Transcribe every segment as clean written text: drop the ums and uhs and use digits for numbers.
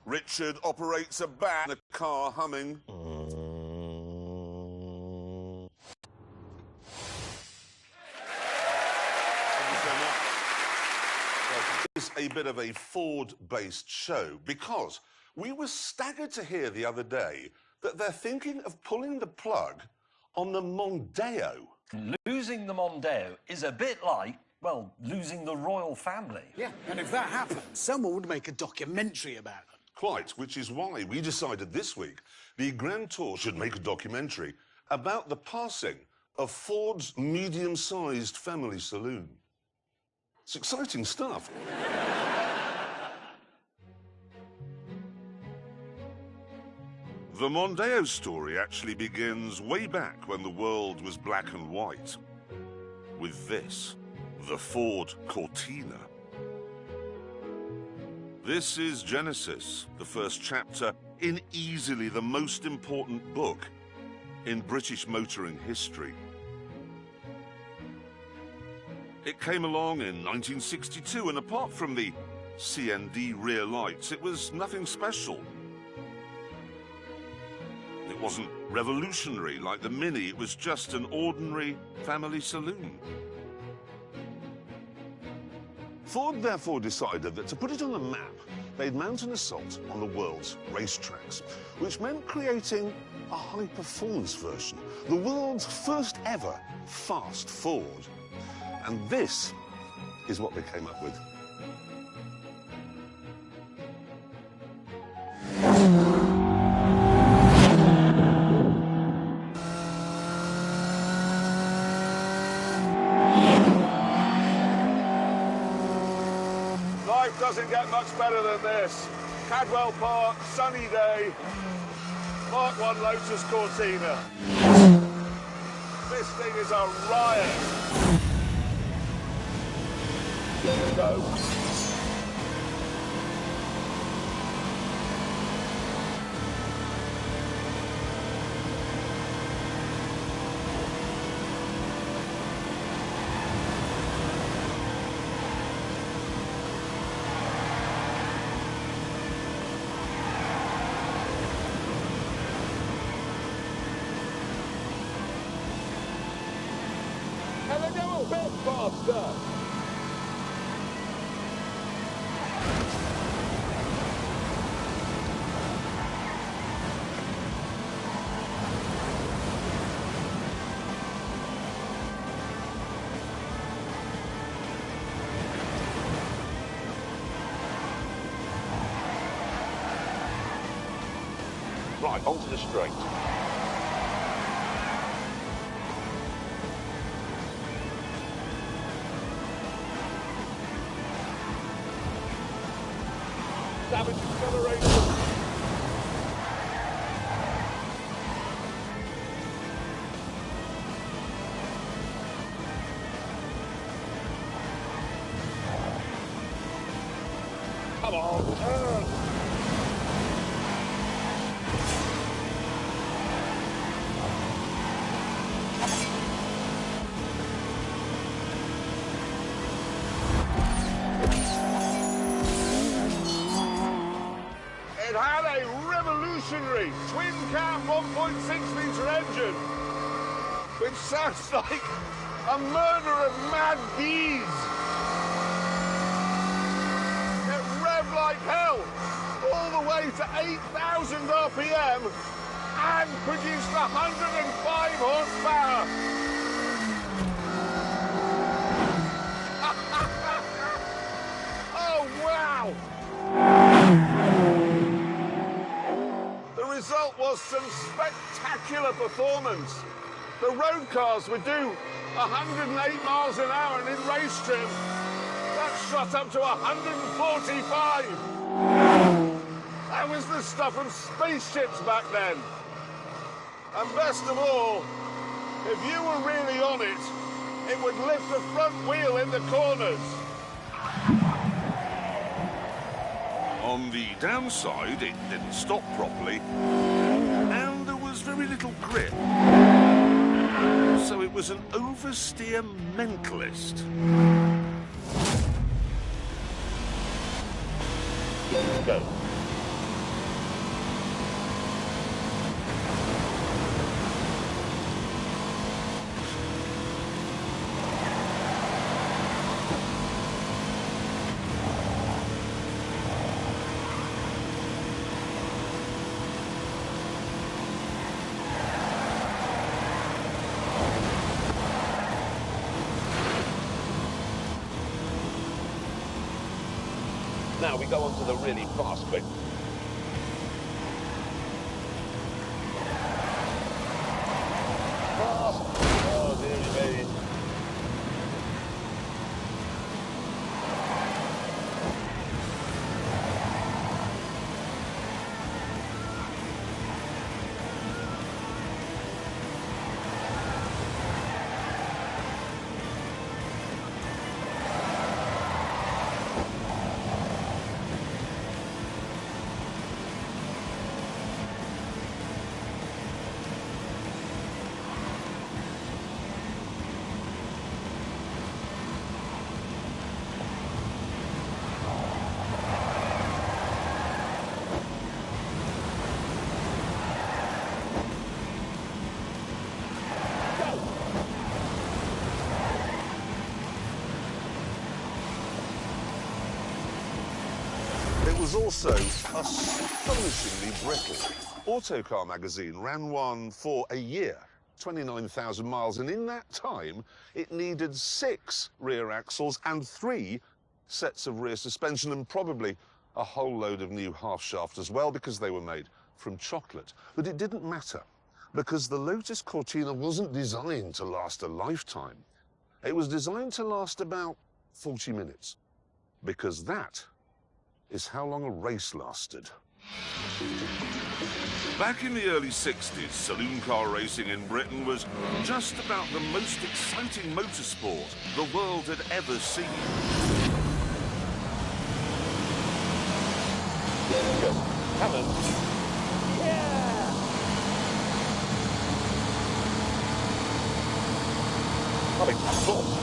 Richard operates a band, the car humming. It's a bit of a Ford-based show because we were staggered to hear the other day that they're thinking of pulling the plug on the Mondeo. Losing the Mondeo is a bit like, well, losing the royal family. Yeah, and if that happened, someone would make a documentary about it. Quite, which is why we decided this week the Grand Tour should make a documentary about the passing of Ford's medium-sized family saloon. It's exciting stuff. The Mondeo story actually begins way back when the world was black and white. With this, the Ford Cortina. This is Genesis, the first chapter in easily the most important book in British motoring history. It came along in 1962, and apart from the CND rear lights, it was nothing special. It wasn't revolutionary like the Mini, it was just an ordinary family saloon. Ford therefore decided that to put it on the map, they'd mount an assault on the world's racetracks, which meant creating a high-performance version, the world's first ever fast Ford. And this is what they came up with. Life doesn't get much better than this. Cadwell Park, sunny day, Mark 1 Lotus Cortina. This thing is a riot. Go. Can they go a bit faster? Right, onto the straight. Savage acceleration. Come on, turn. It had a revolutionary twin-cam 1.6-litre engine, which sounds like a murder of mad bees. It revved like hell, all the way to 8,000 RPM, and produced 105 horsepower. Oh, wow! The result was some spectacular performance. The road cars would do 108 miles an hour, and in race trim, that shot up to 145. That was the stuff of spaceships back then. And best of all, if you were really on it, it would lift the front wheel in the corners. On the downside, it didn't stop properly, and there was very little grip. So it was an oversteer mentalist. Go. Now we go on to the really fast bit. Fast! Oh, dearie me. It was also astonishingly brittle. Autocar magazine ran one for a year, 29,000 miles, and in that time, it needed 6 rear axles and 3 sets of rear suspension, and probably a whole load of new half shaft as well, because they were made from chocolate. But it didn't matter, because the Lotus Cortina wasn't designed to last a lifetime. It was designed to last about 40 minutes, because that is how long a race lasted. Back in the early 60s, saloon car racing in Britain was just about the most exciting motorsport the world had ever seen. Come on. Yeah! Coming close.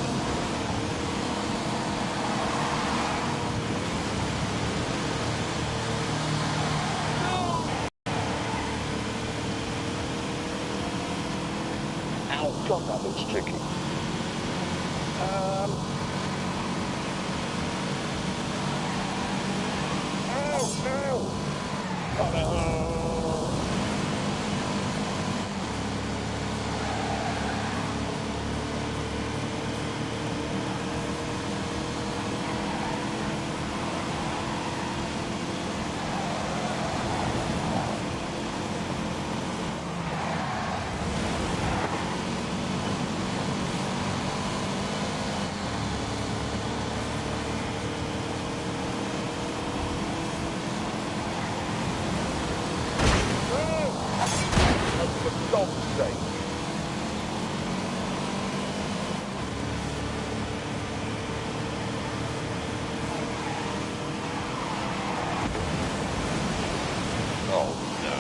God, that looks tricky. Ow, ow! Oh, for God's sake. Oh, no.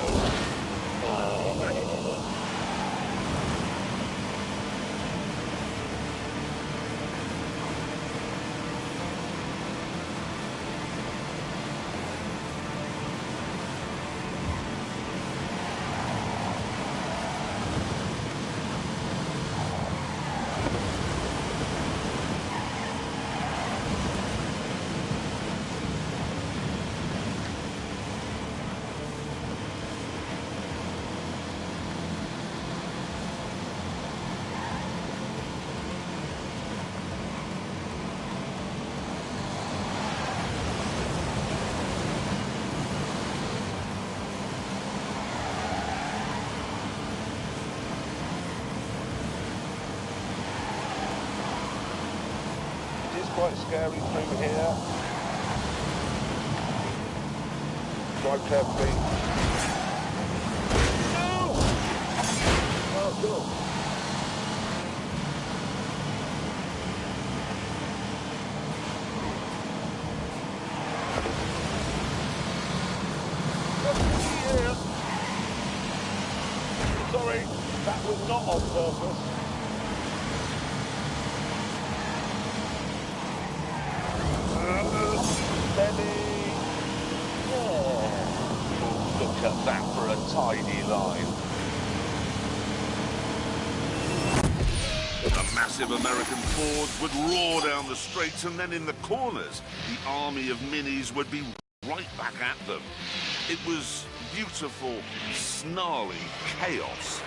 Quite scary through here. Drive carefully. No! Oh, cool. Yeah. Sorry, that was not on purpose. Look at that for a tidy line. The massive American Fords would roar down the straights, and then in the corners, the army of Minis would be right back at them. It was beautiful, snarly chaos.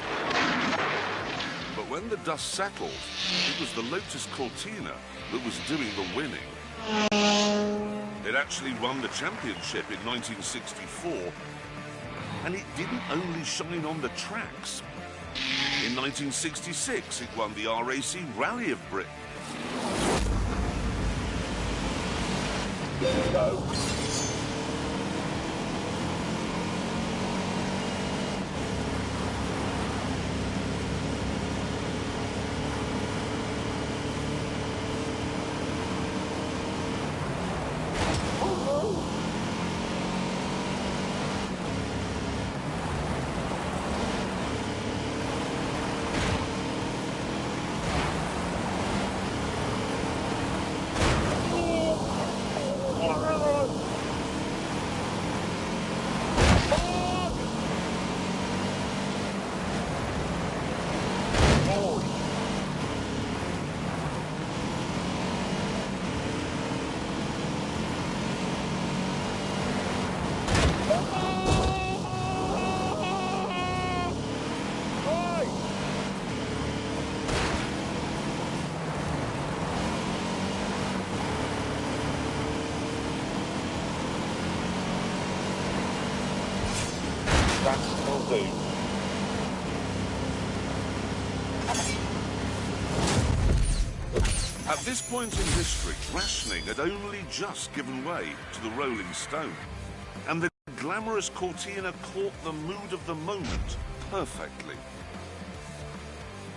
But when the dust settled, it was the Lotus Cortina that was doing the winning. It actually won the championship in 1964, and it didn't only shine on the tracks. In 1966, it won the RAC Rally of Britain. That'll do. At this point in history, rationing had only just given way to the Rolling Stone, and the glamorous Cortina caught the mood of the moment perfectly.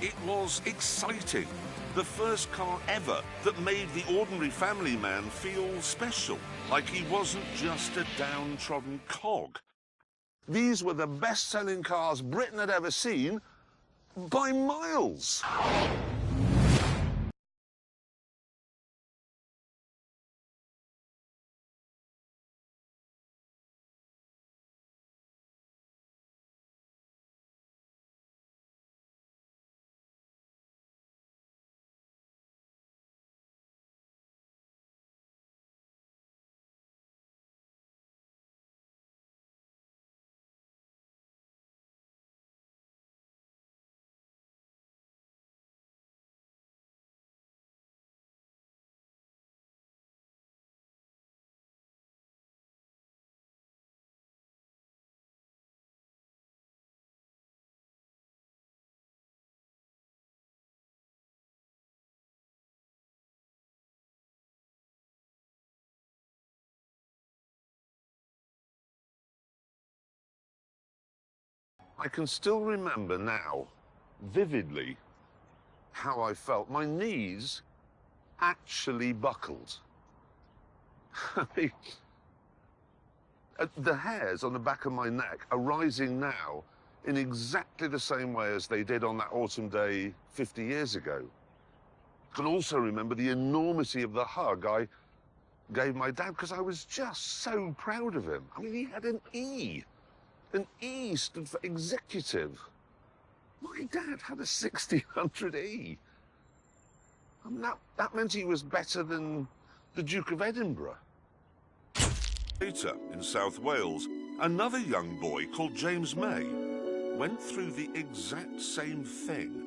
It was exciting, the first car ever that made the ordinary family man feel special, like he wasn't just a downtrodden cog. These were the best-selling cars Britain had ever seen by miles. I can still remember now, vividly, how I felt. My knees actually buckled. The hairs on the back of my neck are rising now in exactly the same way as they did on that autumn day 50 years ago. I can also remember the enormity of the hug I gave my dad, because I was just so proud of him. I mean, he had an E. An E stood for executive. My dad had a 1600E. And that meant he was better than the Duke of Edinburgh. Later, in South Wales, another young boy called James May went through the exact same thing.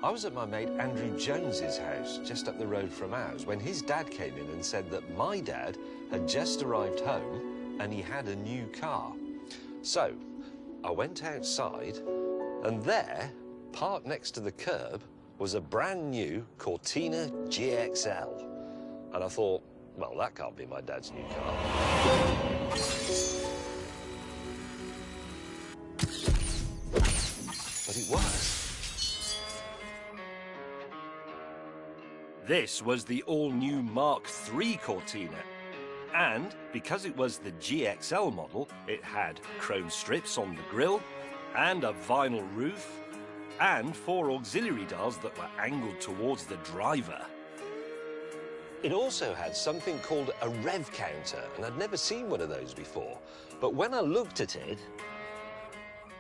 I was at my mate Andrew Jones's house, just up the road from ours, when his dad came in and said that my dad had just arrived home and he had a new car. So, I went outside, and there, parked next to the curb, was a brand new Cortina GXL. And I thought, well, that can't be my dad's new car. But it was. This was the all-new Mark III Cortina. And because it was the GXL model, it had chrome strips on the grille and a vinyl roof and 4 auxiliary dials that were angled towards the driver. It also had something called a rev counter, and I'd never seen one of those before. But when I looked at it,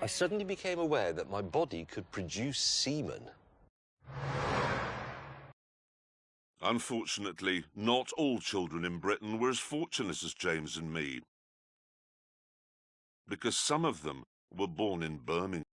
I suddenly became aware that my body could produce semen. Unfortunately, not all children in Britain were as fortunate as James and me, because some of them were born in Birmingham.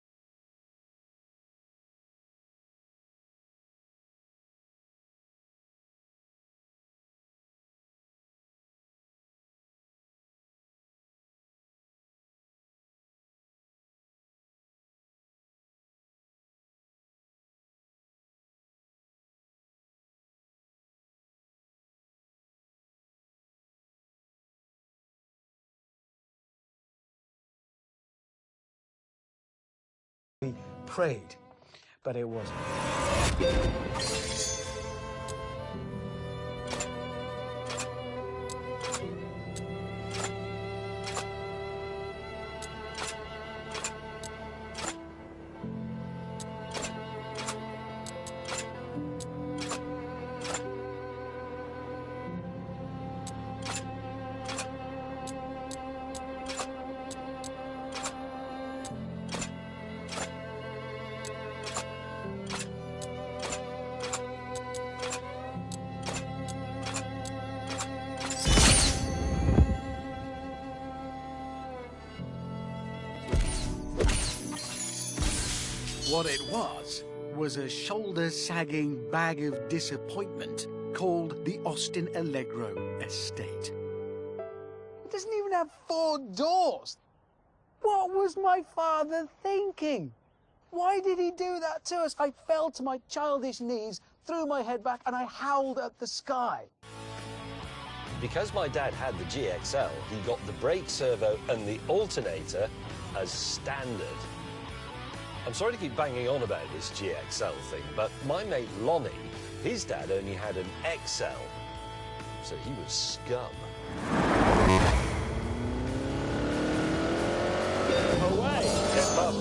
prayed, but it wasn't. What it was a shoulder-sagging bag of disappointment called the Austin Allegro Estate. It doesn't even have 4 doors. What was my father thinking? Why did he do that to us? I fell to my childish knees, threw my head back, and I howled at the sky. Because my dad had the GXL, he got the brake servo and the alternator as standard. I'm sorry to keep banging on about this GXL thing, but my mate Lonnie, his dad only had an XL, so he was scum. Away! Get up.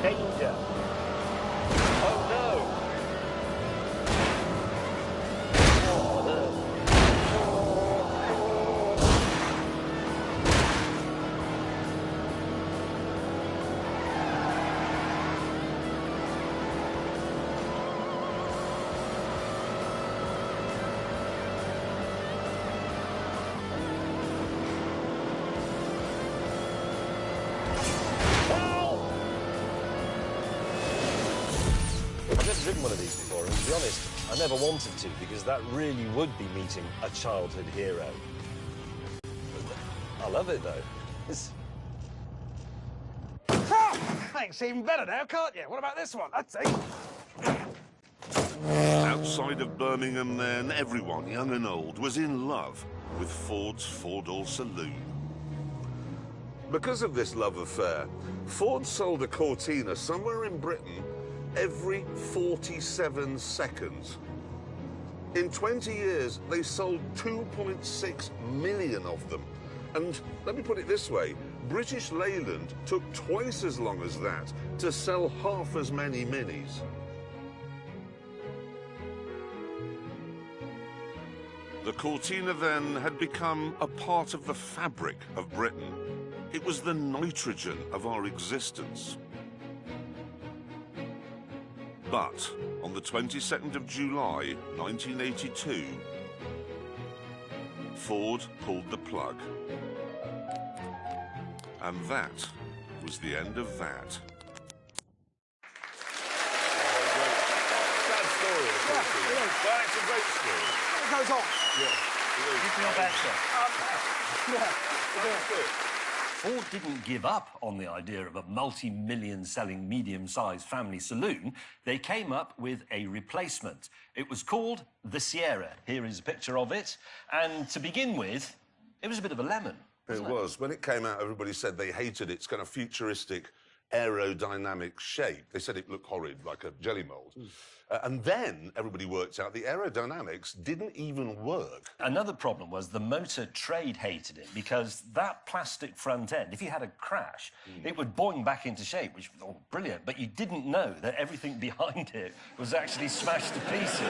Danger. Oh no! Oh no. I've never driven one of these before, and to be honest, I never wanted to, because that really would be meeting a childhood hero. I love it, though. Thanks, even better now, can't you? What about this one? That's it. Outside of Birmingham then, everyone, young and old, was in love with Ford's four-door saloon. Because of this love affair, Ford sold a Cortina somewhere in Britain every 47 seconds. In 20 years, they sold 2.6 million of them. And let me put it this way, British Leyland took twice as long as that to sell half as many Minis. The Cortina then had become a part of the fabric of Britain. It was the nitrogen of our existence. But on the 22nd of July, 1982, Ford pulled the plug. And that was the end of that. Sad story, of course. Yeah, But it's a great story. It goes on. Yeah. You feel better? That's it. Ford didn't give up on the idea of a multi-million selling medium-sized family saloon. They came up with a replacement. It was called the Sierra. Here is a picture of it. And to begin with, it was a bit of a lemon. It was. When it came out, everybody said they hated its kind of futuristic aerodynamic shape. They said it looked horrid, like a jelly mould. And then everybody worked out the aerodynamics didn't even work. Another problem was the motor trade hated it because that plastic front end, if you had a crash, it would boing back into shape, which was all brilliant, but you didn't know that everything behind it was actually smashed to pieces.